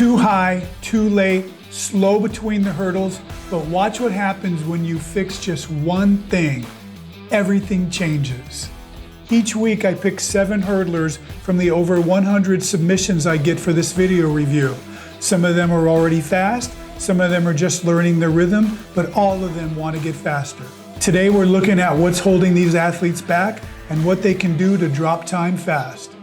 Too high, too late, slow between the hurdles, but watch what happens when you fix just one thing. Everything changes. Each week I pick 7 hurdlers from the over 100 submissions I get for this video review. Some of them are already fast, some of them are just learning the rhythm, but all of them want to get faster. Today we're looking at what's holding these athletes back and what they can do to drop time fast.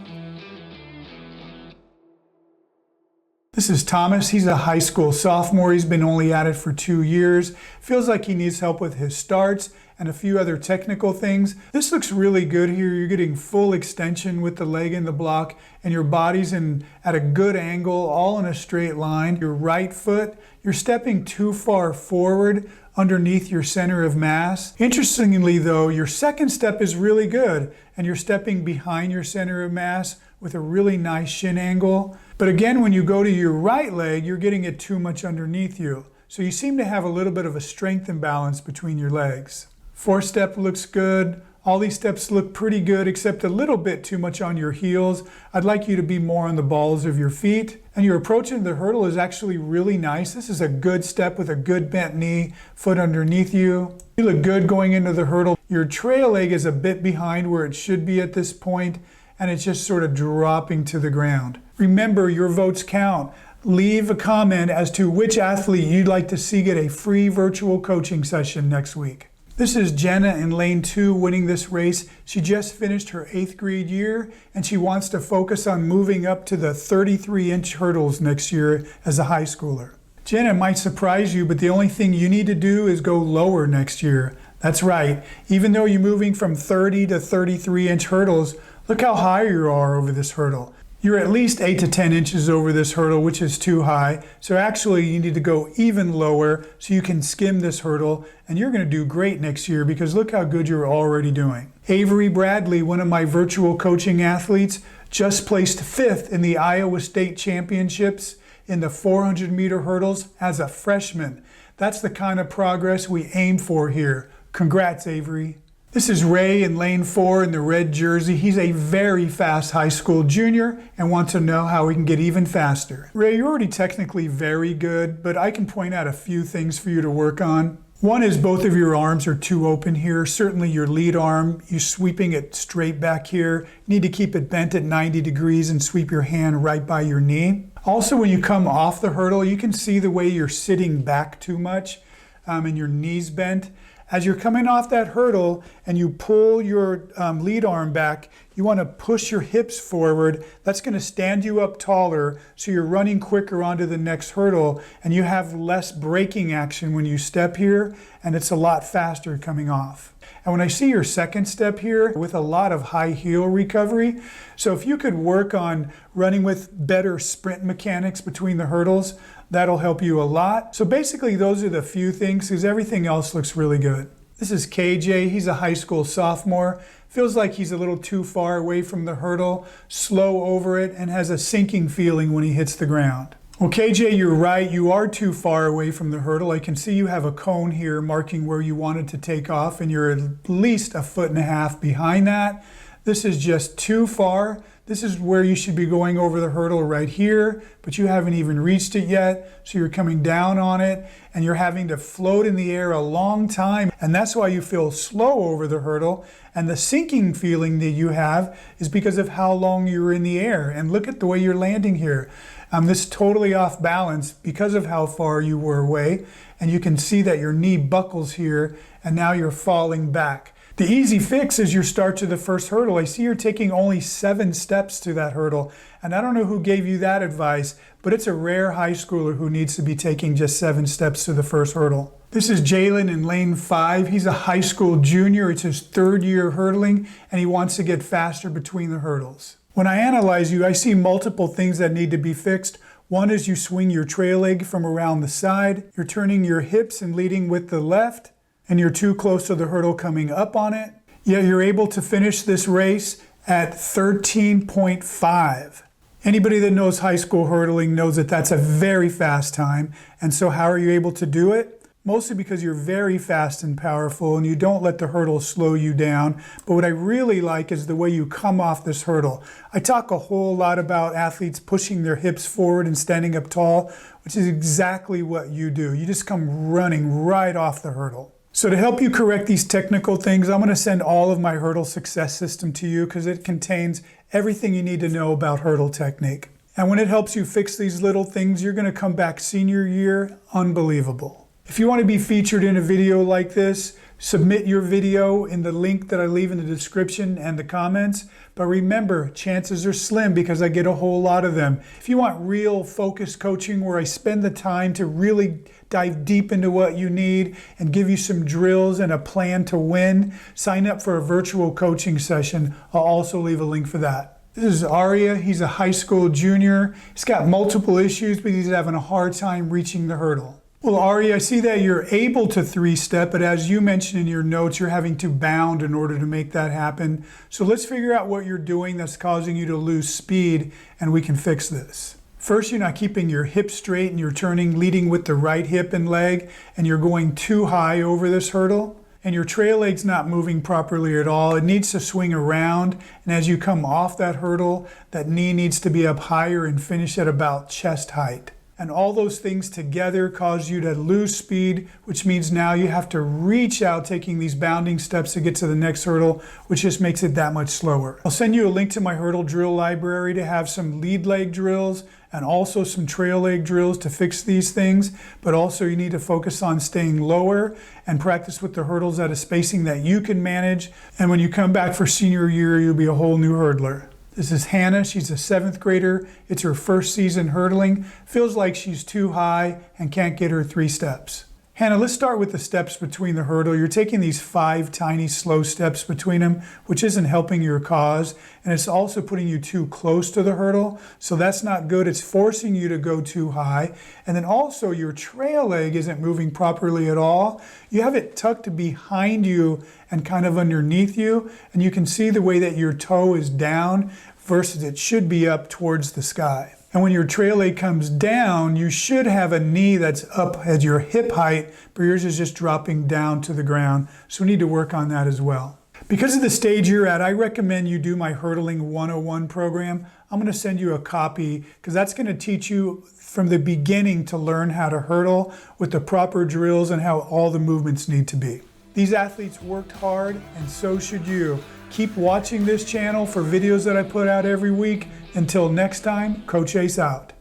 This is Thomas. He's a high school sophomore. He's been only at it for 2 years. Feels like he needs help with his starts and a few other technical things. This looks really good here. You're getting full extension with the leg in the block and your body's at a good angle, all in a straight line. Your right foot, you're stepping too far forward underneath your center of mass. Interestingly though, your second step is really good and you're stepping behind your center of mass with a really nice shin angle. But again, when you go to your right leg, you're getting it too much underneath you. So you seem to have a little bit of a strength imbalance between your legs. 4th step looks good. All these steps look pretty good, except a little bit too much on your heels. I'd like you to be more on the balls of your feet. And your approach into the hurdle is actually really nice. This is a good step with a good bent knee, foot underneath you. You look good going into the hurdle. Your trail leg is a bit behind where it should be at this point, and it's just sort of dropping to the ground. Remember, your votes count. Leave a comment as to which athlete you'd like to see get a free virtual coaching session next week. This is Jenna in lane 2 winning this race. She just finished her 8th grade year and she wants to focus on moving up to the 33-inch hurdles next year as a high schooler. Jenna, might surprise you, but the only thing you need to do is go lower next year. That's right. Even though you're moving from 30 to 33-inch hurdles, look how high you are over this hurdle. You're at least 8 to 10 inches over this hurdle, which is too high. So actually you need to go even lower so you can skim this hurdle, and you're going to do great next year because look how good you're already doing. Avery Bradley, one of my virtual coaching athletes, just placed 5th in the Iowa State Championships in the 400-meter hurdles as a freshman. That's the kind of progress we aim for here. Congrats, Avery. This is Ray in lane 4 in the red jersey. He's a very fast high school junior and wants to know how he can get even faster. Ray, you're already technically very good, but I can point out a few things for you to work on. One is both of your arms are too open here. Certainly your lead arm, you're sweeping it straight back here. You need to keep it bent at 90 degrees and sweep your hand right by your knee. Also, when you come off the hurdle, you can see the way you're sitting back too much and your knees bent. As you're coming off that hurdle and you pull your lead arm back, you want to push your hips forward. That's going to stand you up taller so you're running quicker onto the next hurdle and you have less braking action when you step here, and it's a lot faster coming off. And when I see your second step here with a lot of high heel recovery, so if you could work on running with better sprint mechanics between the hurdles, that'll help you a lot. So basically those are the few things because everything else looks really good. This is KJ, he's a high school sophomore. Feels like he's a little too far away from the hurdle, slow over it, and has a sinking feeling when he hits the ground. Well, KJ, you're right, you are too far away from the hurdle. I can see you have a cone here marking where you wanted to take off, and you're at least 1.5 feet behind that. This is just too far. This is where you should be going over the hurdle right here, but you haven't even reached it yet. So you're coming down on it and you're having to float in the air a long time. And that's why you feel slow over the hurdle. And the sinking feeling that you have is because of how long you're in the air. And look at the way you're landing here. This is totally off balance because of how far you were away. And you can see that your knee buckles here and now you're falling back. The easy fix is your start to the first hurdle. I see you're taking only 7 steps to that hurdle. And I don't know who gave you that advice, but it's a rare high schooler who needs to be taking just 7 steps to the first hurdle. This is Jalyn in lane 5. He's a high school junior. It's his 3rd year hurdling, and he wants to get faster between the hurdles. When I analyze you, I see multiple things that need to be fixed. One is you swing your trail leg from around the side. You're turning your hips and leading with the left, and you're too close to the hurdle coming up on it. Yet you're able to finish this race at 13.5. Anybody that knows high school hurdling knows that that's a very fast time. And so how are you able to do it? mostly because you're very fast and powerful and you don't let the hurdle slow you down. But what I really like is the way you come off this hurdle. I talk a whole lot about athletes pushing their hips forward and standing up tall, which is exactly what you do. You just come running right off the hurdle. So to help you correct these technical things, I'm going to send all of my hurdle success system to you because it contains everything you need to know about hurdle technique. And when it helps you fix these little things, you're going to come back senior year unbelievable. If you want to be featured in a video like this, submit your video in the link that I leave in the description and the comments. But remember, chances are slim because I get a whole lot of them. If you want real focused coaching where I spend the time to really dive deep into what you need and give you some drills and a plan to win, sign up for a virtual coaching session. I'll also leave a link for that. This is Aarya. He's a high school junior. He's got multiple issues, but he's having a hard time reaching the hurdle. Well, Aarya, I see that you're able to three-step, but as you mentioned in your notes, you're having to bound in order to make that happen. So let's figure out what you're doing that's causing you to lose speed, and we can fix this. First, you're not keeping your hips straight and you're turning, leading with the right hip and leg, and you're going too high over this hurdle. And your trail leg's not moving properly at all. It needs to swing around, and as you come off that hurdle, that knee needs to be up higher and finish at about chest height. And all those things together cause you to lose speed, which means now you have to reach out taking these bounding steps to get to the next hurdle, which just makes it that much slower. I'll send you a link to my hurdle drill library to have some lead leg drills and also some trail leg drills to fix these things. But also you need to focus on staying lower and practice with the hurdles at a spacing that you can manage. And when you come back for senior year, you'll be a whole new hurdler. This is Hannah. She's a 7th grader. It's her first season hurdling. Feels like she's too high and can't get her 3 steps. Hannah, let's start with the steps between the hurdle. You're taking these 5 tiny slow steps between them, which isn't helping your cause. And it's also putting you too close to the hurdle. So that's not good. It's forcing you to go too high. And then also your trail leg isn't moving properly at all. You have it tucked behind you and kind of underneath you. And you can see the way that your toe is down versus it should be up towards the sky. And when your trail leg comes down, you should have a knee that's up at your hip height, but yours is just dropping down to the ground. So we need to work on that as well. Because of the stage you're at, I recommend you do my Hurdling 101 program. I'm going to send you a copy because that's going to teach you from the beginning to learn how to hurdle with the proper drills and how all the movements need to be. These athletes worked hard, and so should you. Keep watching this channel for videos that I put out every week. Until next time, Coach Ace out.